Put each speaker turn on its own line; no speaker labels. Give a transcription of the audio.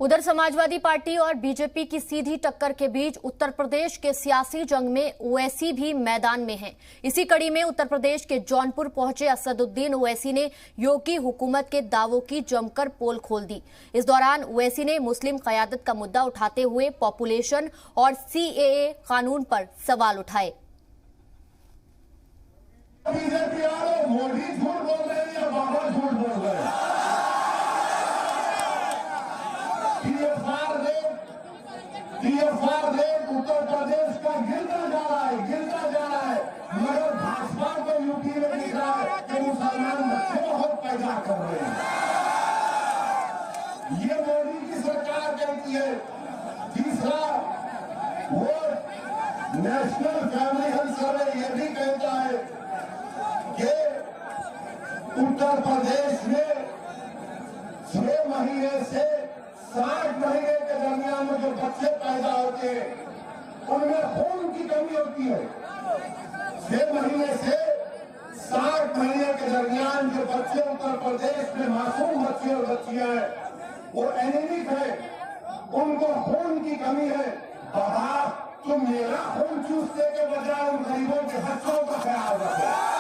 उधर समाजवादी पार्टी और बीजेपी की सीधी टक्कर के बीच उत्तर प्रदेश के सियासी जंग में ओवैसी भी मैदान में हैं। इसी कड़ी में उत्तर प्रदेश के जौनपुर पहुंचे असदुद्दीन ओवैसी ने योगी हुकूमत के दावों की जमकर पोल खोल दी। इस दौरान ओवैसी ने मुस्लिम क़यादत का मुद्दा उठाते हुए पॉपुलेशन और सीएए कानून पर सवाल उठाए।
बीजेपी वाले मोदी झूठ बोल रहे हैं या बाबा झूठ बोल रहे हैं? TFR रेट उत्तर प्रदेश का गिरता जा रहा है, मगर भाजपा को यूपी में दिख रहा है कि मुसलमान बच्चे बहुत पैदा कर रहे हैं। ये मोदी की सरकार कहती है। तीसरा, वो नेशनल फैमिली हेल्थ सर्वे ये भी कहता है कि उत्तर प्रदेश में 6 महीने से 60 महीने के दरमियान में जो बच्चे पैदा होते हैं उनमें खून की कमी होती है। 6 महीने से 60 महीने के दरमियान जो बच्चे उत्तर प्रदेश में मासूम बच्चे और बच्चियां हैं वो एनीमिक है, उनको खून की कमी है। बाबा, तुम मेरा खून चूसने के बजाय उन गरीबों के बच्चों का ख्याल रखो।